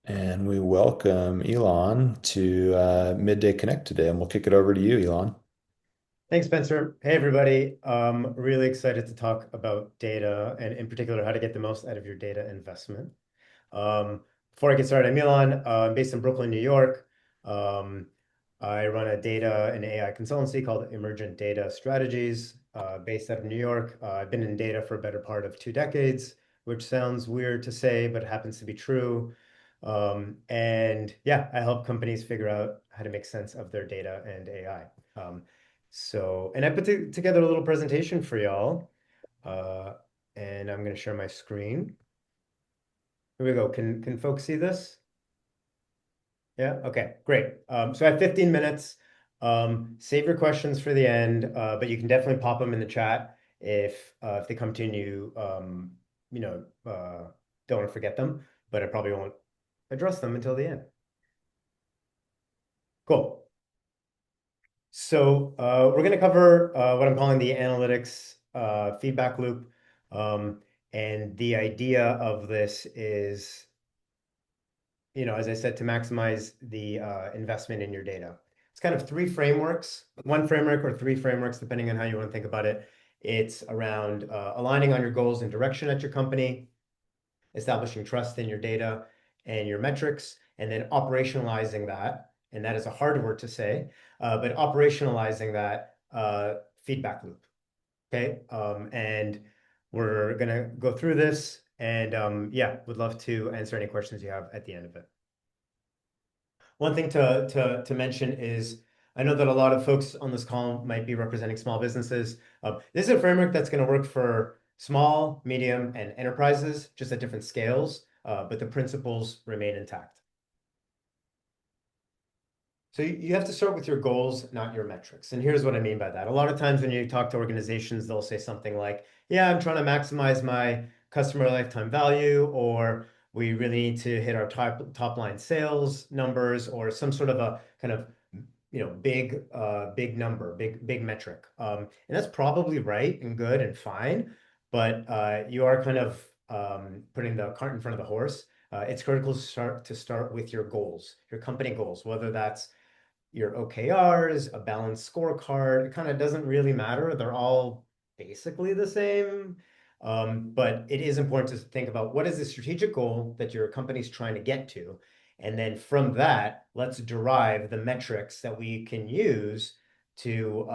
And we welcome Elon to Midday Connect today, and we'll kick it over to you, Elon. Thanks, Spencer. Hey, everybody. Really excited to talk about data and in particular how to get the most out of your data investment. Before I get started, I'm Ilan. I'm based in Brooklyn, New York. Um, I run a data and AI consultancy called Emergent Data Strategies, based out of New York. I've been in data for a better part of 2 decades, which sounds weird to say, but happens to be true. And yeah, I help companies figure out how to make sense of their data and AI. And I put together a little presentation for y'all, uh, and I'm going to share my screen. Here we go. Can folks see this? Yeah. Okay. Great. So I have 15 minutes. Save your questions for the end, but you can definitely pop them in the chat if they come to you and you know don't want to forget them. But I probably won't address them until the end. Cool. So we're going to cover what I'm calling the analytics feedback loop. Um, and the idea of this is, as I said, to maximize the investment in your data. It's kind of three frameworks, one framework or three frameworks, depending on how you want to think about it. It's around aligning on your goals and direction at your company, establishing trust in your data and your metrics, and then operationalizing that. And that is a hard word to say, but operationalizing that feedback loop. Okay. And we're going to go through this. And yeah, would love to answer any questions you have at the end of it. One thing to mention is I know that a lot of folks on this call might be representing small businesses. This is a framework that's going to work for small, medium, and enterprises, just at different scales, but the principles remain intact. So you have to start with your goals, not your metrics. And here's what I mean by that. A lot of times when you talk to organizations, they'll say something like, yeah, I'm trying to maximize my customer lifetime value, or we really need to hit our top line sales numbers, or some sort of a kind of big number, big metric. And that's probably right and good and fine, but you are kind of putting the cart in front of the horse. It's critical to start with your goals, your company goals, whether that's your OKRs, a balanced scorecard. It kind of doesn't really matter. They're all basically the same. But it is important to think about what is the strategic goal that your company's trying to get to. And then from that, let's derive the metrics that we can use to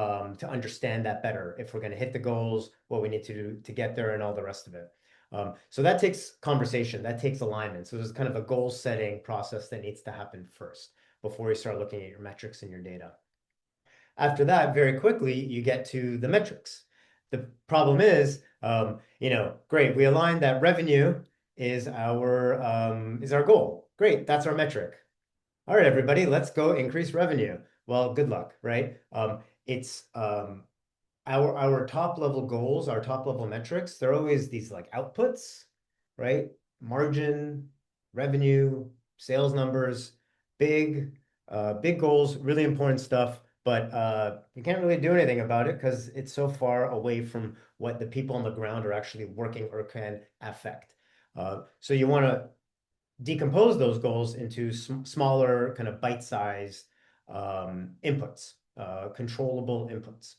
understand that better. If we're going to hit the goals, what we need to do to get there, and all the rest of it. So that takes conversation, that takes alignment. So there's kind of a goal setting process that needs to happen first before you start looking at your metrics and your data. After that, very quickly, you get to the metrics. The problem is, great, we aligned that revenue is our goal. Great, that's our metric. All right, everybody, let's go increase revenue. Well, good luck, right? It's our top level goals, our top level metrics, they're always these like outputs, right? Margin, revenue, sales numbers, big goals, really important stuff, but you can't really do anything about it because it's so far away from what the people on the ground are actually working or can affect. So you want to decompose those goals into smaller, kind of bite-sized inputs, controllable inputs.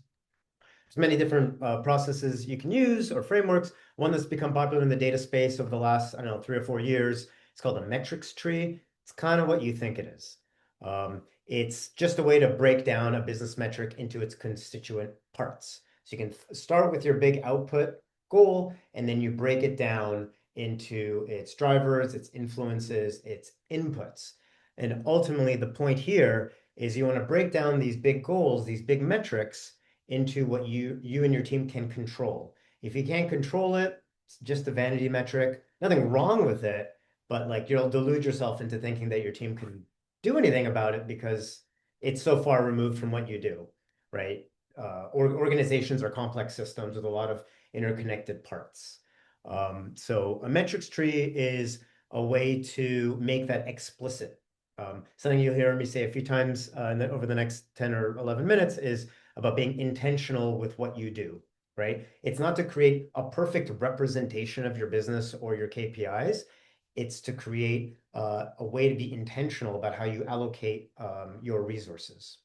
There's many different processes you can use or frameworks. One that's become popular in the data space over the last, I don't know, 3 or 4 years. It's called a metrics tree. It's kind of what you think it is. It's just a way to break down a business metric into its constituent parts. So you can start with your big output goal, and then you break it down into its drivers, its influences, its inputs. And ultimately, the point here is you want to break down these big goals, these big metrics, into what you and your team can control. If you can't control it, it's just a vanity metric. Nothing wrong with it, but like you'll delude yourself into thinking that your team can do anything about it because it's so far removed from what you do, right? Or organizations are complex systems with a lot of interconnected parts. So a metrics tree is a way to make that explicit. Something you'll hear me say a few times over the next 10 or 11 minutes is about being intentional with what you do, right? It's not to create a perfect representation of your business or your KPIs. It's to create a way to be intentional about how you allocate your resources.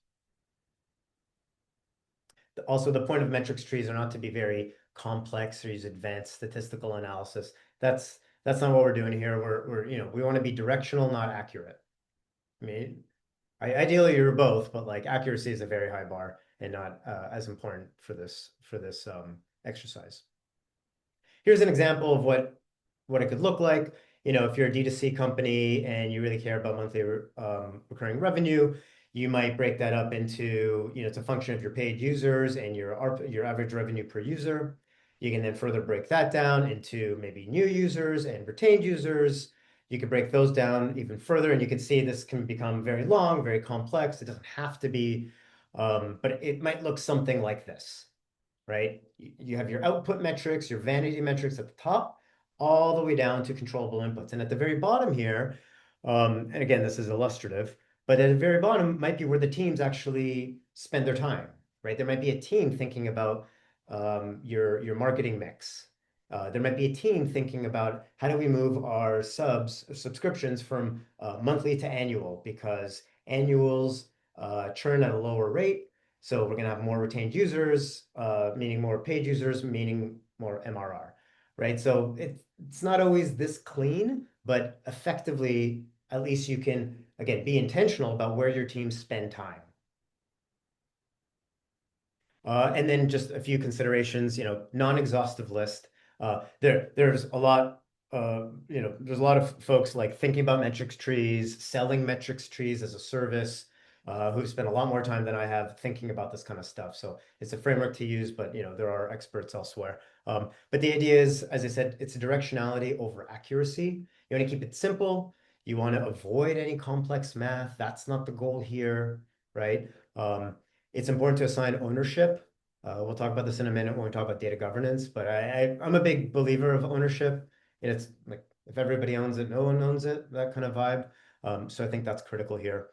Also, the point of metrics trees are not to be very complex or use advanced statistical analysis. That's not what we're doing here. We want to be directional, not accurate. I mean, ideally you're both, but like accuracy is a very high bar and not as important for this exercise. Here's an example of what it could look like. If you're a D2C company and you really care about monthly recurring revenue, you might break that up into, it's a function of your paid users and your average revenue per user. You can then further break that down into maybe new users and retained users. You can break those down even further, and you can see this can become very long, very complex. It doesn't have to be, but it might look something like this, right? You have your output metrics, your vanity metrics at the top, all the way down to controllable inputs. And at the very bottom here, and again, this is illustrative, but at the very bottom might be where the teams actually spend their time, right? There might be a team thinking about your marketing mix. There might be a team thinking about how do we move our subscriptions from monthly to annual, because annuals churn at a lower rate. So we're going to have more retained users, meaning more paid users, meaning more MRR, right? So it's not always this clean, but effectively, at least you can, again, be intentional about where your teams spend time. And then just a few considerations, non-exhaustive list. There's a lot, there's a lot of folks like thinking about metrics trees, selling metrics trees as a service, who've spent a lot more time than I have thinking about this kind of stuff. So it's a framework to use, but there are experts elsewhere. But the idea is, as I said, it's a directionality over accuracy. You want to keep it simple. You want to avoid any complex math. That's not the goal here, right? It's important to assign ownership. We'll talk about this in a minute when we talk about data governance, but I'm a big believer of ownership. And it's like, if everybody owns it, no one owns it, that kind of vibe. So I think that's critical here.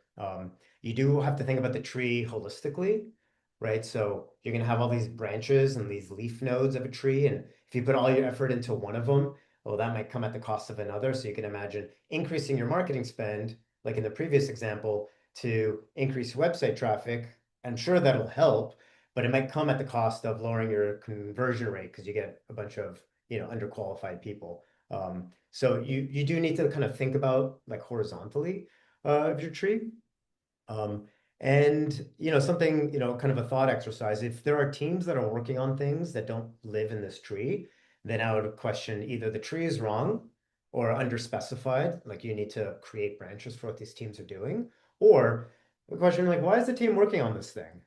You do have to think about the tree holistically, right? So you're going to have all these branches and these leaf nodes of a tree. And if you put all your effort into one of them, well, that might come at the cost of another. So you can imagine increasing your marketing spend, like in the previous example, to increase website traffic. I'm sure that'll help, but it might come at the cost of lowering your conversion rate because you get a bunch of underqualified people. So you do need to kind of think about like horizontally of your tree. Um, and something, kind of a thought exercise. If there are teams that are working on things that don't live in this tree, then I would question either the tree is wrong or underspecified, like you need to create branches for what these teams are doing, or the question like, why is the team working on this thing?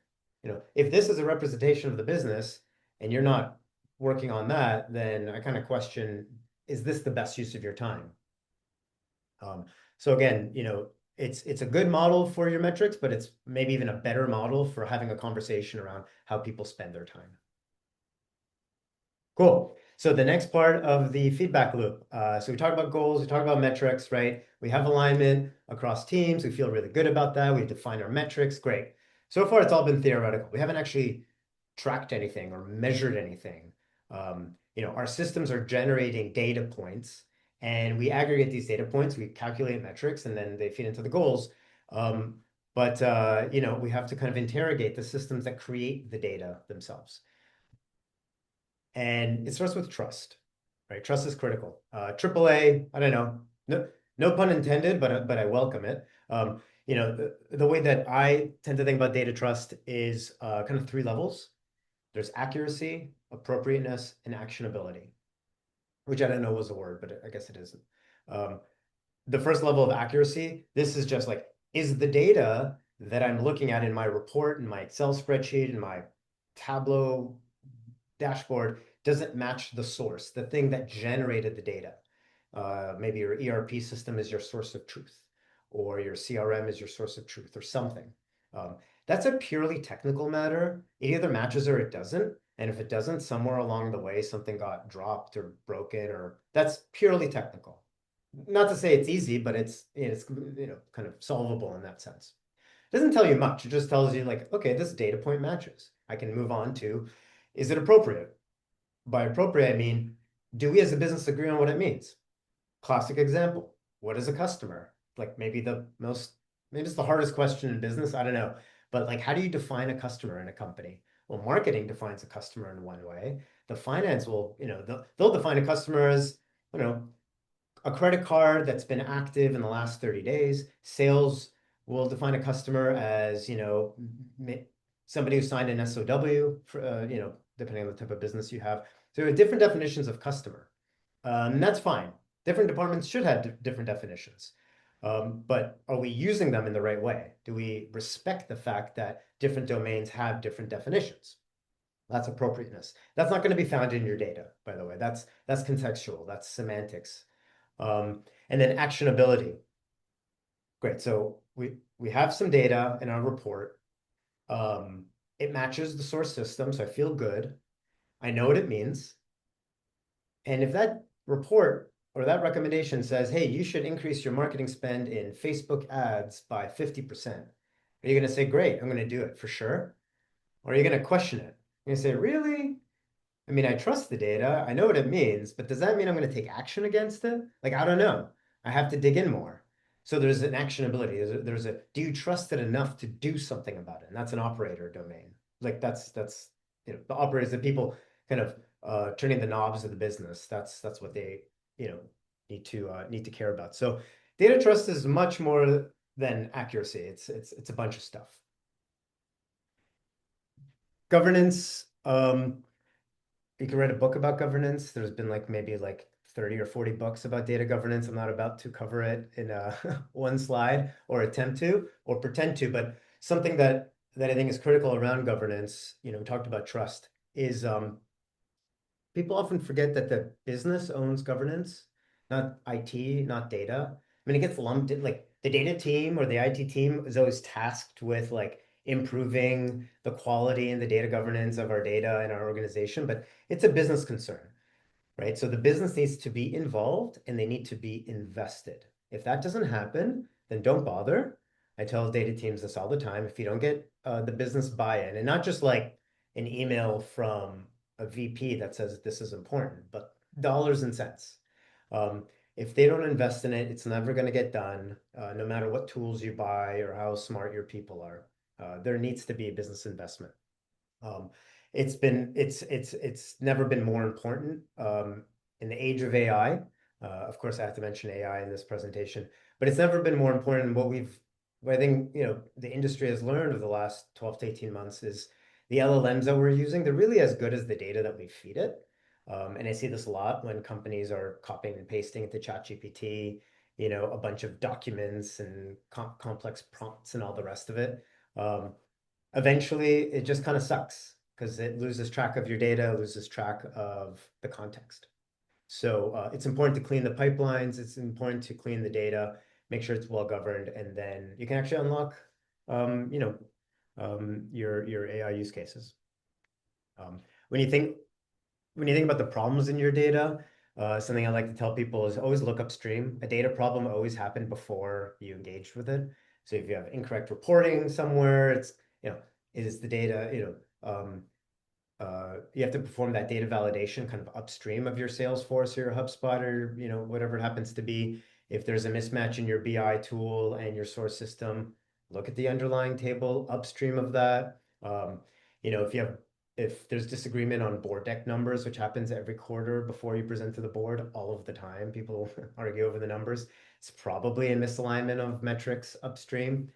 If this is a representation of the business and you're not working on that, then I kind of question, is this the best use of your time? So again, it's a good model for your metrics, but it's maybe even a better model for having a conversation around how people spend their time. Cool. So the next part of the feedback loop. So we talked about goals, we talked about metrics, right? We have alignment across teams. We feel really good about that. We've defined our metrics. Great. So far, it's all been theoretical. We haven't actually tracked anything or measured anything. Our systems are generating data points, and we aggregate these data points, we calculate metrics, and then they feed into the goals. But we have to kind of interrogate the systems that create the data themselves. And it starts with trust, right? Trust is critical. AAA, I don't know, no pun intended, but I welcome it. The way that I tend to think about data trust is kind of three levels. There's accuracy, appropriateness, and actionability, which I don't know was a word, but I guess it isn't. The first level of accuracy, this is just like, is the data that I'm looking at in my report, in my Excel spreadsheet, in my Tableau dashboard, does it match the source, the thing that generated the data? Maybe your ERP system is your source of truth, or your CRM is your source of truth, or something. That's a purely technical matter. It either matches or it doesn't. And if it doesn't, somewhere along the way, something got dropped or broken, or that's purely technical. Not to say it's easy, but it's kind of solvable in that sense. It doesn't tell you much. It just tells you like, okay, this data point matches. I can move on to, is it appropriate? By appropriate, I mean, do we as a business agree on what it means? Classic example. What is a customer? Like maybe it's the hardest question in business. I don't know. But like, how do you define a customer in a company? Well, marketing defines a customer in one way. The finance will, they'll define a customer as, you know, a credit card that's been active in the last 30 days. Sales will define a customer as, somebody who signed an SOW for, depending on the type of business you have. So there are different definitions of customer. And that's fine. Different departments should have different definitions. But are we using them in the right way? Do we respect the fact that different domains have different definitions? That's appropriateness. That's not going to be found in your data, by the way. That's contextual. That's semantics. And then actionability. Great. So we have some data in our report. It matches the source system, so I feel good. I know what it means. And if that report or that recommendation says, hey, you should increase your marketing spend in Facebook ads by 50%, are you going to say, great, I'm going to do it for sure? Or are you going to question it? You're going to say, really? I mean, I trust the data. I know what it means, but does that mean I'm going to take action against it? Like, I don't know. I have to dig in more. So there's an actionability. Do you trust it enough to do something about it? And that's an operator domain. Like that's the operators, the people kind of turning the knobs of the business. That's what they, need to care about. So data trust is much more than accuracy. It's a bunch of stuff. Governance. You can write a book about governance. There's been maybe 30 or 40 books about data governance. I'm not about to cover it in one slide or attempt to or pretend to, but something that I think is critical around governance, we talked about trust, is people often forget that the business owns governance, not IT, not data. I mean, it gets lumped in, like the data team or the IT team is always tasked with improving the quality and the data governance of our data in our organization, but it's a business concern, right? So the business needs to be involved and they need to be invested. If that doesn't happen, then don't bother. I tell data teams this all the time. If you don't get the business buy-in, and not just like an email from a VP that says this is important, but dollars and cents. If they don't invest in it, it's never going to get done, no matter what tools you buy or how smart your people are. There needs to be a business investment. Um, it's never been more important in the age of AI. Of course, I have to mention AI in this presentation, but it's never been more important. And what I think the industry has learned over the last 12 to 18 months is the LLMs that we're using. They're really as good as the data that we feed it. And I see this a lot when companies are copying and pasting into ChatGPT, a bunch of documents and complex prompts and all the rest of it. Eventually it just kind of sucks because it loses track of your data, loses track of the context. So it's important to clean the pipelines. It's important to clean the data, make sure it's well governed, and then you can actually unlock, your AI use cases. Um, when you think about the problems in your data, something I like to tell people is always look upstream. A data problem always happened before you engaged with it. So if you have incorrect reporting somewhere, it's, is the data, you have to perform that data validation kind of upstream of your Salesforce or your HubSpot or, whatever it happens to be. If there's a mismatch in your BI tool and your source system, look at the underlying table upstream of that. If there's disagreement on board deck numbers, which happens every quarter before you present to the board, all of the time, people argue over the numbers. It's probably a misalignment of metrics upstream.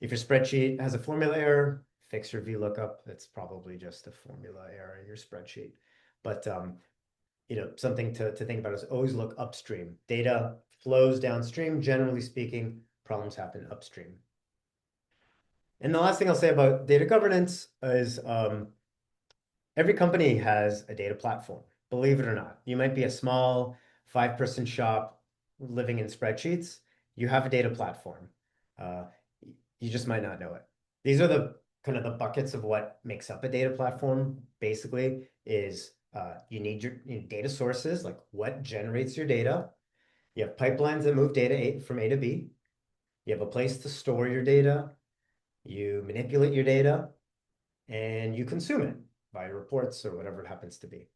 If your spreadsheet has a formula error, fix your VLOOKUP. It's probably just a formula error in your spreadsheet. But something to think about is always look upstream. Data flows downstream. Generally speaking, problems happen upstream. And the last thing I'll say about data governance is every company has a data platform, believe it or not. You might be a small 5-person shop living in spreadsheets. You have a data platform. Uh, you just might not know it. These are the kind of the buckets of what makes up a data platform. Basically, is you need your data sources, like what generates your data. You have pipelines that move data from A to B. You have a place to store your data. You manipulate your data, and you consume it by reports or whatever it happens to be.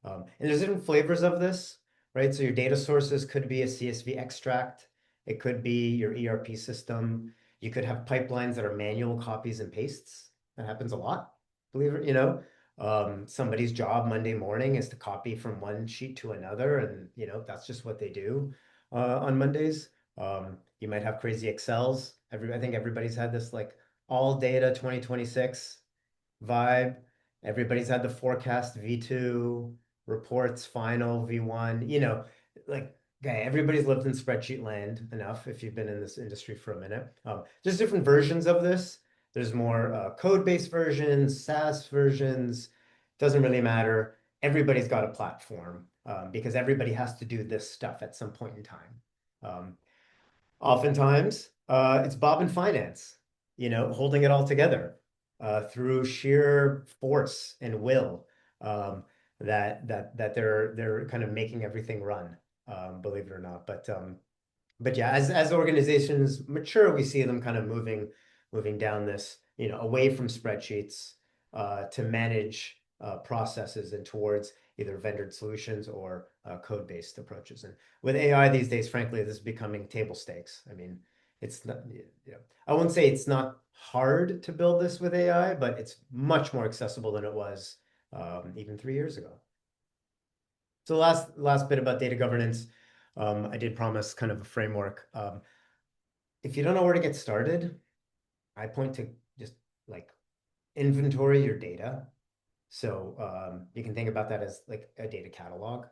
And there's different flavors of this. right? So your data sources could be a CSV extract. It could be your ERP system. You could have pipelines that are manual copies and pastes. That happens a lot, believe it, somebody's job Monday morning is to copy from one sheet to another, and that's just what they do on Mondays. You might have crazy Excels. I think everybody's had this like all data 2026 vibe. Everybody's had the forecast V2, reports final V1, like okay, everybody's lived in spreadsheet land enough if you've been in this industry for a minute. There's different versions of this. There's more code-based versions, SaaS versions. Doesn't really matter. Everybody's got a platform because everybody has to do this stuff at some point in time. Um, Oftentimes, it's Bob and finance, holding it all together through sheer force and will that they're kind of making everything run, believe it or not. But yeah, as organizations mature, we see them kind of moving down this, away from spreadsheets to manage processes and towards either vendor solutions or code-based approaches. And with AI these days, frankly, this is becoming table stakes. I mean, it's not, I won't say it's not hard to build this with AI, but it's much more accessible than it was even 3 years ago. So last bit about data governance. I did promise kind of a framework. If you don't know where to get started, I point to just like inventory your data. So you can think about that as like a data catalog.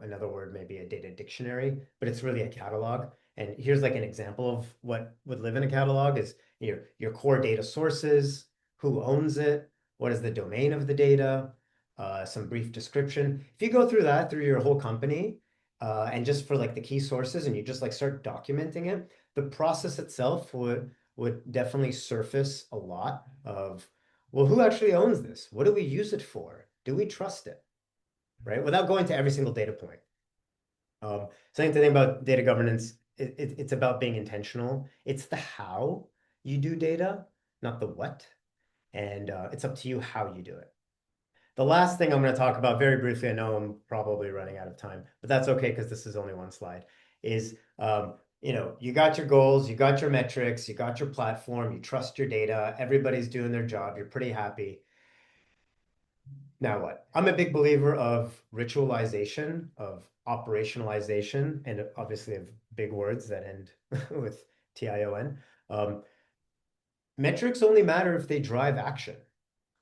Another word may be a data dictionary, but it's really a catalog. And here's like an example of what would live in a catalog is your core data sources, who owns it, what is the domain of the data, some brief description. If you go through that through your whole company, and just for like the key sources and you just like start documenting it, the process itself would definitely surface a lot of, well, who actually owns this? What do we use it for? Do we trust it? Right? Without going to every single data point. Something to think about data governance, it's about being intentional. It's the how you do data, not the what. And it's up to you how you do it. The last thing I'm going to talk about very briefly, I know I'm probably running out of time, but that's okay because this is only one slide, is you got your goals, you got your metrics, you got your platform, you trust your data, everybody's doing their job, you're pretty happy. Now what? I'm a big believer of ritualization, of operationalization, and obviously of big words that end with TION. Metrics only matter if they drive action,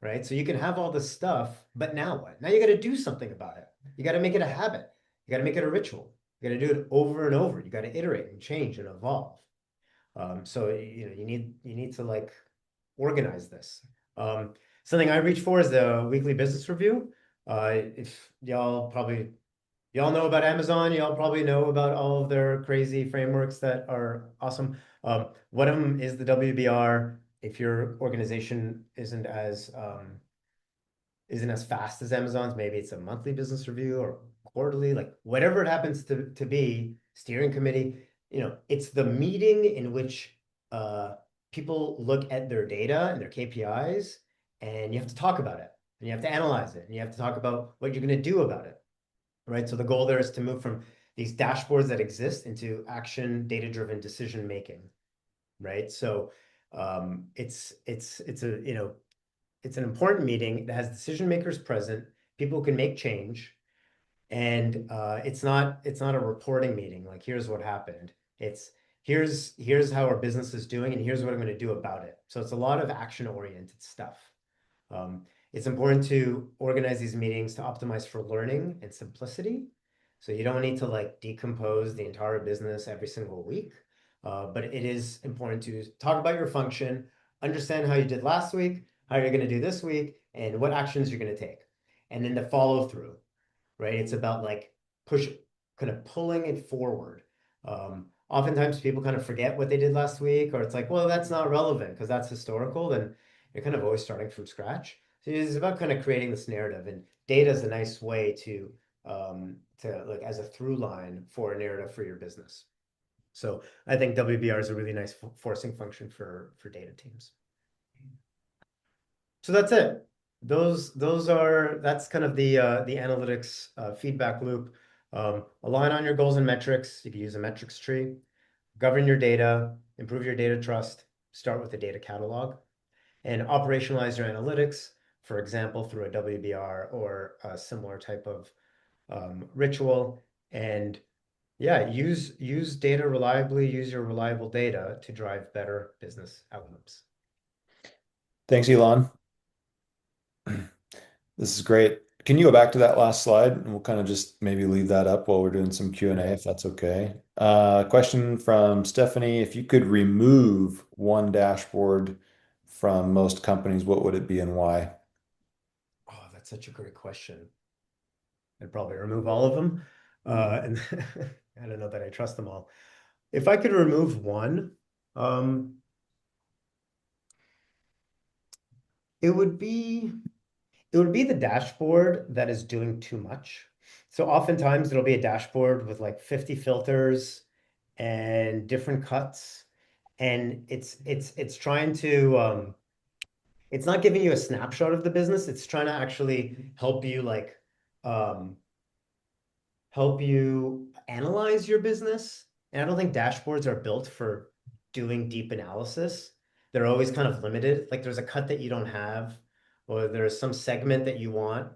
right? So you can have all this stuff, but now what? Now you got to do something about it. You got to make it a habit. You got to make it a ritual. You got to do it over and over. You got to iterate and change and evolve. So you need to like organize this. Something I reach for is the weekly business review. If y'all know about Amazon, y'all probably know about all of their crazy frameworks that are awesome. One of them is the WBR. If your organization isn't as fast as Amazon's, maybe it's a monthly business review or quarterly, like whatever it happens to be, steering committee, it's the meeting in which people look at their data and their KPIs, and you have to talk about it, and you have to analyze it, and you have to talk about what you're going to do about it, right? So the goal there is to move from these dashboards that exist into action, data-driven decision making, right? So it's an important meeting that has decision makers present. People can make change, and it's not a reporting meeting. Like here's what happened. It's here's how our business is doing, and here's what I'm going to do about it. So it's a lot of action oriented stuff. It's important to organize these meetings to optimize for learning and simplicity. So you don't need to like decompose the entire business every single week. But it is important to talk about your function, understand how you did last week, how you're going to do this week, and what actions you're going to take. And then the follow through, right? It's about like kind of pulling it forward. Oftentimes people kind of forget what they did last week, or it's like, well, that's not relevant because that's historical. Then you're kind of always starting from scratch. So it's about kind of creating this narrative, and data is a nice way to like as a through line for a narrative for your business. So I think WBR is a really nice forcing function for data teams. So that's it. That's kind of the analytics feedback loop. Align on your goals and metrics. You can use a metrics tree. Govern your data, improve your data trust, start with a data catalog, and operationalize your analytics, for example, through a WBR or a similar type of ritual. And yeah, use data reliably, use your reliable data to drive better business outcomes. Thanks, Elon. This is great. Can you go back to that last slide and we'll kind of just maybe leave that up while we're doing some Q&A Sure. if that's okay. Question from Stephanie. If you could remove one dashboard from most companies, what would it be and why? Oh, that's such a great question. I'd probably remove all of them. And I don't know that I trust them all. If I could remove one, um, it would be it would be the dashboard that is doing too much. So oftentimes it'll be a dashboard with like 50 filters and different cuts, and it's trying to it's not giving you a snapshot of the business. It's trying to actually help you um help you analyze your business. And I don't think dashboards are built for doing deep analysis. They're always kind of limited. Like there's a cut that you don't have, or there's some segment that you want.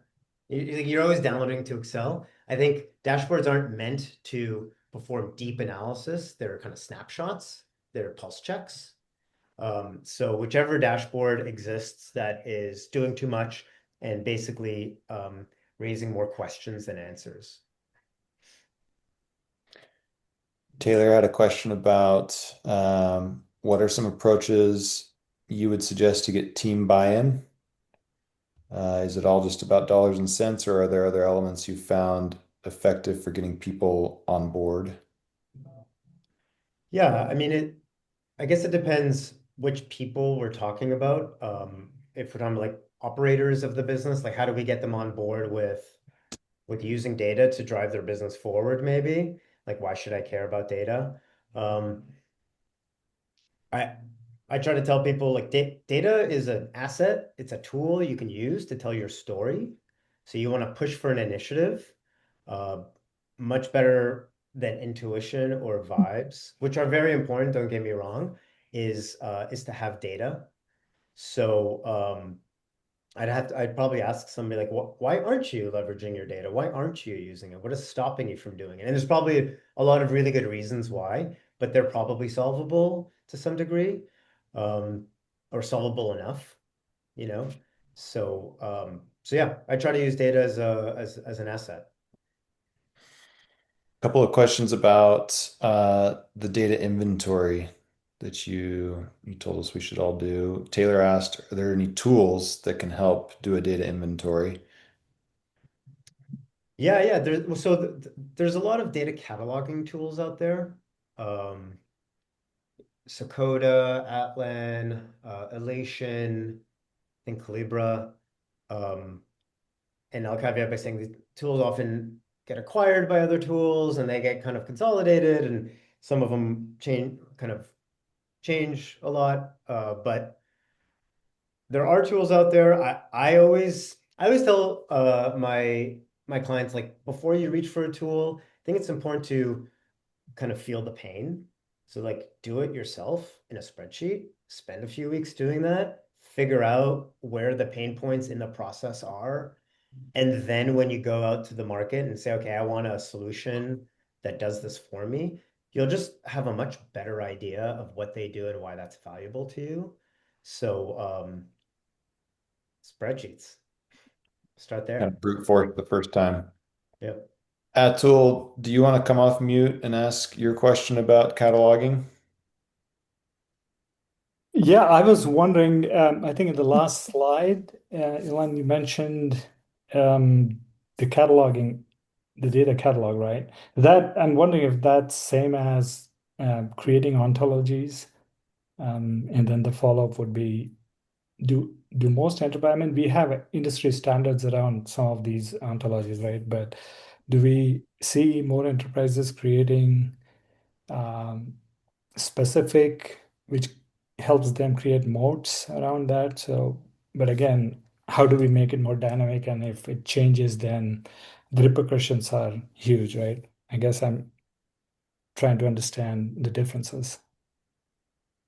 You're always downloading to Excel. I think dashboards aren't meant to perform deep analysis. They're kind of snapshots. They're pulse checks. So whichever dashboard exists that is doing too much and basically raising more questions than answers. Taylor had a question about what are some approaches you would suggest to get team buy-in? Is it all just about dollars and cents, or are there other elements you found effective for getting people on board? Yeah, I mean I guess it depends which people we're talking about. If we're talking like operators of the business, like how do we get them on board with using data to drive their business forward, maybe? Like why should I care about data? Um, I I try to tell people like data is an asset. It's a tool you can use to tell your story. So you want to push for an initiative, uh, much better than intuition or vibes, which are very important. Don't get me wrong, is to have data. So I'd probably ask somebody like, why aren't you leveraging your data? Why aren't you using it? What is stopping you from doing it? And there's probably a lot of really good reasons why, but they're probably solvable to some degree, um, or solvable enough, you know? So yeah, I try to use data as an asset. A couple of questions about the data inventory that you told us we should all do. Taylor asked, are there any tools that can help do a data inventory? Yeah, yeah. There's a lot of data cataloging tools out there. Um, Sakota, Atlan, Elation, I think Calibra. Um, and I'll caveat by saying these tools often get acquired by other tools and they get kind of consolidated and some of them change a lot. But there are tools out there. I always tell my clients like before you reach for a tool, I think it's important to kind of feel the pain. So like do it yourself in a spreadsheet, spend a few weeks doing that, figure out where the pain points in the process are. And then when you go out to the market and say, okay, I want a solution that does this for me, you'll just have a much better idea of what they do and why that's valuable to you. So spreadsheets, start Kind there. of brute force the first time. Yep. Atul, do you want to come off mute and ask your question about cataloging? Yeah, I was wondering, I think in the last slide, Ilan, you mentioned um, the cataloging, the data catalog, right? That I'm wondering if that's same as creating ontologies, and then the follow-up would be do most enterprise, I mean, we have industry standards around some of these ontologies, right? But do we see more enterprises creating um, specific, which helps them create moats around that? So, but again, how do we make it more dynamic? And if it changes, then the repercussions are huge, right? I guess I'm trying to understand the differences.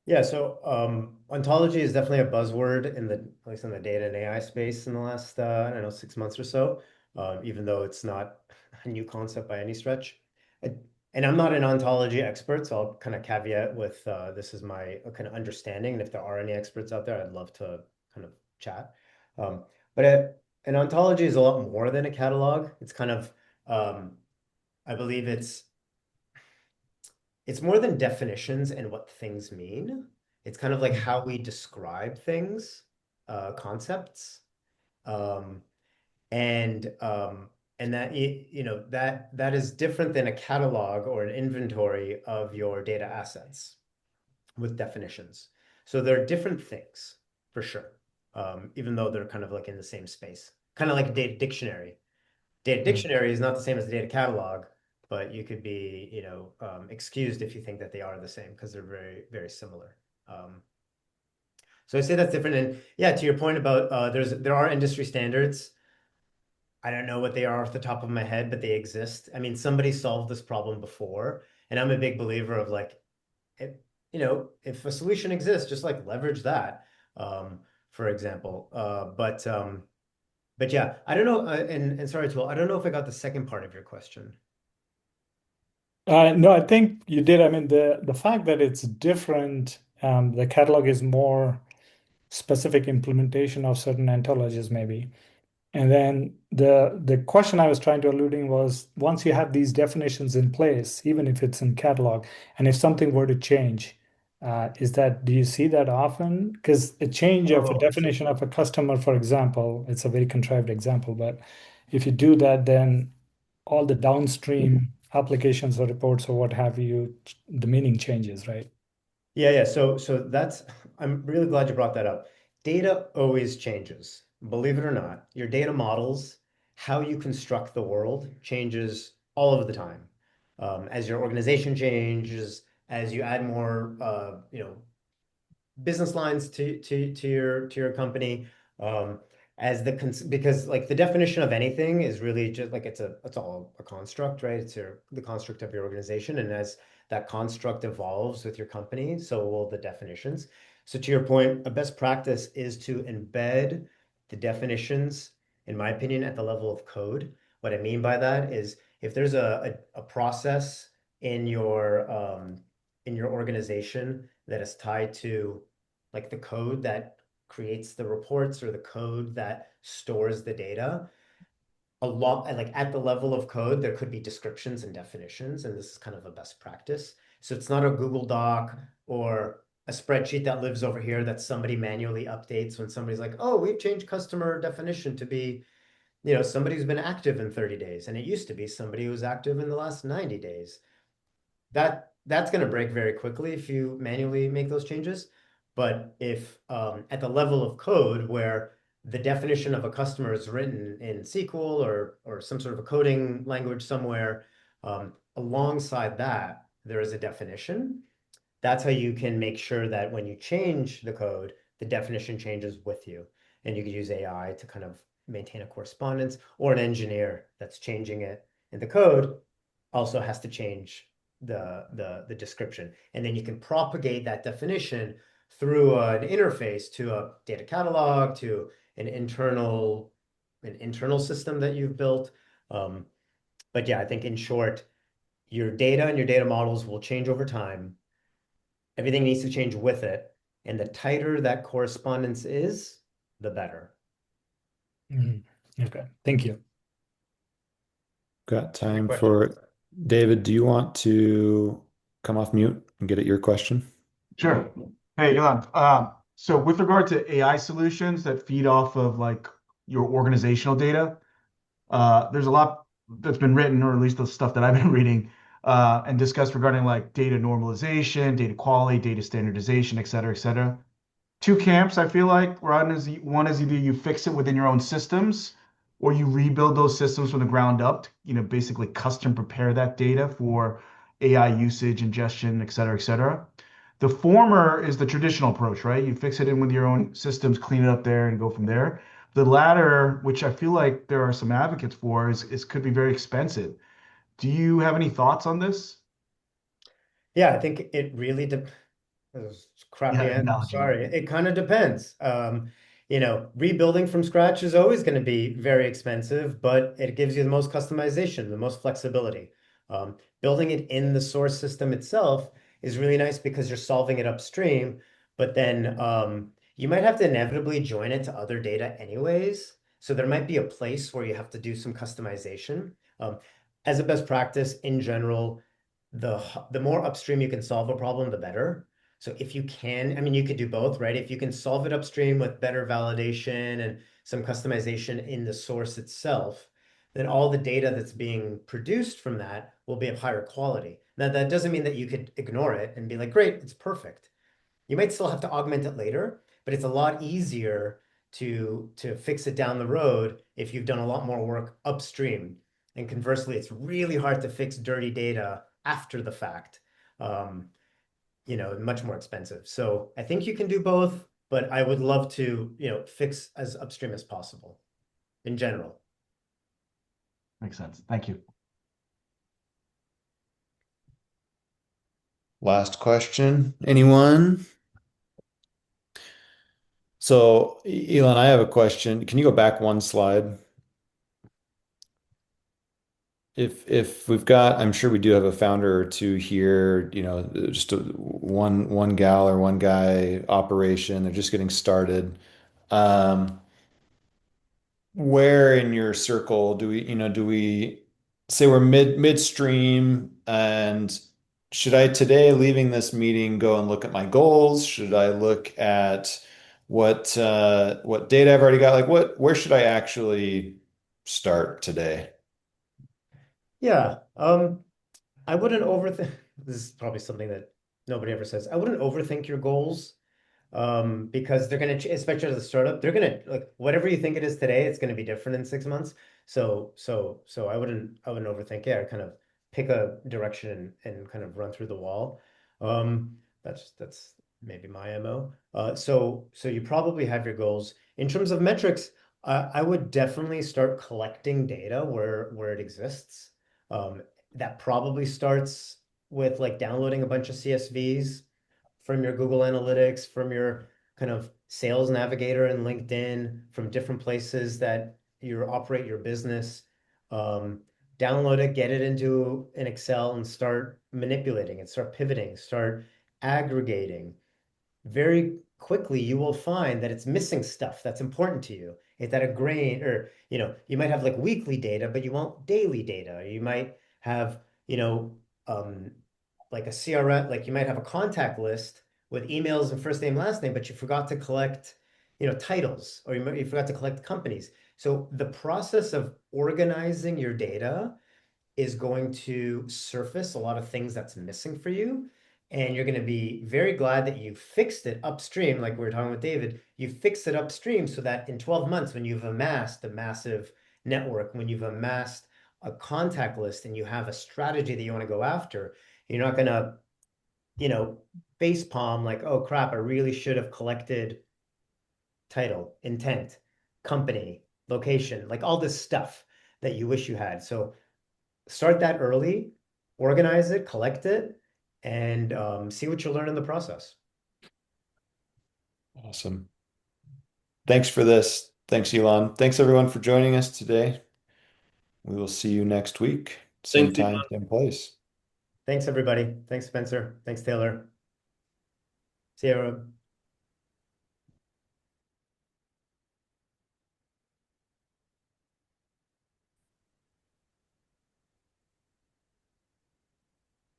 Yeah, so ontology is definitely a buzzword in the at least in the data and AI space in the last I don't know 6 months or so. Even though it's not a new concept by any stretch. I- and I'm not an ontology expert, so I'll kind of caveat with this is my kind of understanding. And if there are any experts out there, I'd love to kind of chat. But an ontology is a lot more than a catalog. It's kind of um, I believe it's more than definitions and what things mean. It's kind of like how we describe things, concepts, um, and um, and that that is different than a catalog or an inventory of your data assets with definitions. So they're different things for sure, even though they're kind of like in the same space, kind of like a data dictionary. Data Mm. dictionary is not the same as a data catalog, but you could be, excused if you think that they are the same because they're very, very similar. Um, so I say that's different. And yeah, to your point about there are industry standards. I don't know what they are off the top of my head, but they exist. I mean, somebody solved this problem before, and I'm a big believer of like, it, if a solution exists, just like leverage that, for example. But yeah, I don't know. And sorry, Tool, I don't know if I got the second part of your question. No, I think you did. I mean, the fact that it's different, the catalog is more specific implementation of certain ontologies, maybe. And then the question I was trying to alluding was once you have these definitions in place, even if it's in catalog, and if something were to change, do you see that often? Because a change of a Oh, I see. definition of a customer, for example, it's a very contrived example, but if you do that, then all the downstream applications or reports or what have you, the meaning changes, right? Yeah, yeah. So that's I'm really glad you brought that up. Data always changes. Believe it or not, your data models, how you construct the world changes all of the time. As your organization changes, as you add more business lines to your company, um because like the definition of anything is really just like it's all a construct, right? It's the construct of your organization, and as that construct evolves with your company, so will the definitions. So to your point, a best practice is to embed the definitions, in my opinion, at the level of code. What I mean by that is if there's a process in your organization that is tied to like the code that creates the reports or the code that stores the data, a lot like at the level of code there could be descriptions and definitions, and this is kind of a best practice. So it's not a Google Doc or a spreadsheet that lives over here that somebody manually updates when somebody's like, oh, we've changed customer definition to be somebody who's been active in 30 days, and it used to be somebody who was active in the last 90 days. That's going to break very quickly if you manually make those changes. But if at the level of code where the definition of a customer is written in SQL or some sort of a coding language somewhere, alongside that, there is a definition. That's how you can make sure that when you change the code, the definition changes with you. And you could use AI to kind of maintain a correspondence, or an engineer that's changing it in the code also has to change the description. And then you can propagate that definition through an interface to a data catalog, to an internal system that you've built. Um, but yeah, I think in short, your data and your data models will change over time. Everything needs to change with it. And the tighter that correspondence is, the better. Mhm. Okay, thank you. Got Good time question. for David. Do you want to come off mute and get at your question? Sure. Hey, Ilan. So with regard to AI solutions that feed off of like your organizational data, there's a lot that's been written, or at least the stuff that I've been reading, and discussed regarding like data normalization, data quality, data standardization, et cetera, et cetera. Two camps, I feel like. One is either you fix it within your own systems, or you rebuild those systems from the ground up, basically custom prepare that data for AI usage, ingestion, et cetera, et cetera. The former is the traditional approach, right? You fix it in with your own systems, clean it up there, and go from there. The latter, which I feel like there are some advocates for, is could be very expensive. Do you have any thoughts on this? Yeah, I think it really depends. Crappy Yeah, answer. analogy. Sorry. It kind of depends. Rebuilding from scratch is always going to be very expensive, but it gives you the most customization, the most flexibility. Building it in the source system itself is really nice because you're solving it upstream, but then you might have to inevitably join it to other data anyways. So there might be a place where you have to do some customization. As a best practice in general, the more upstream you can solve a problem, the better. So if you can, I mean, you could do both, right? If you can solve it upstream with better validation and some customization in the source itself, then all the data that's being produced from that will be of higher quality. Now, that doesn't mean that you could ignore it and be like, great, it's perfect. You might still have to augment it later, but it's a lot easier to fix it down the road if you've done a lot more work upstream. And conversely, it's really hard to fix dirty data after the fact. Um, Much more expensive. So I think you can do both, but I would love to, fix as upstream as possible in general. Makes sense. Thank you. Last question. Anyone? So, Elon, I have a question. Can you go back one slide? If we've got, I'm sure we do have a founder or two here, just one gal or one guy operation. They're just getting started. Um, where in your circle do we say we're midstream, and should I today leaving this meeting go and look at my goals? Should I look at what data I've already got? Like where should I actually start today? Yeah. I wouldn't overthink. This is probably something that nobody ever says. I wouldn't overthink your goals. Because they're gonna, especially as a startup, they're gonna like whatever you think it is today, it's gonna be different in 6 months. So I wouldn't overthink it. I kind of pick a direction and kind of run through the wall. That's maybe my MO. So you probably have your goals in terms of metrics. I would definitely start collecting data where it exists. That probably starts with like downloading a bunch of CSVs from your Google Analytics, from your kind of sales navigator in LinkedIn, from different places that you operate your business. Um, Download it, get it into an Excel, and start manipulating it, start pivoting, start aggregating. Very quickly, you will find that it's missing stuff that's important to you. It's at a grain, or you might have like weekly data, but you want daily data. You might have, um, like a CRM, like you might have a contact list with emails and first name, last name, but you forgot to collect, titles, or you forgot to collect companies. So the process of organizing your data is going to surface a lot of things that's missing for you. And you're going to be very glad that you fixed it upstream, like we were talking with David. You fixed it upstream so that in 12 months, when you've amassed a massive network, when you've amassed a contact list and you have a strategy that you want to go after, you're not going to, you know, face palm like, oh crap, I really should have collected title, intent, company, location, like all this stuff that you wish you had. So start that early, organize it, collect it, and see what you learn in the process. Awesome. Thanks for this. Thanks, Elon. Thanks everyone for joining us today. We will see you next week, same Thanks, time, same place. Thanks, everybody. Thanks, Spencer. Thanks, Taylor. See you, everyone.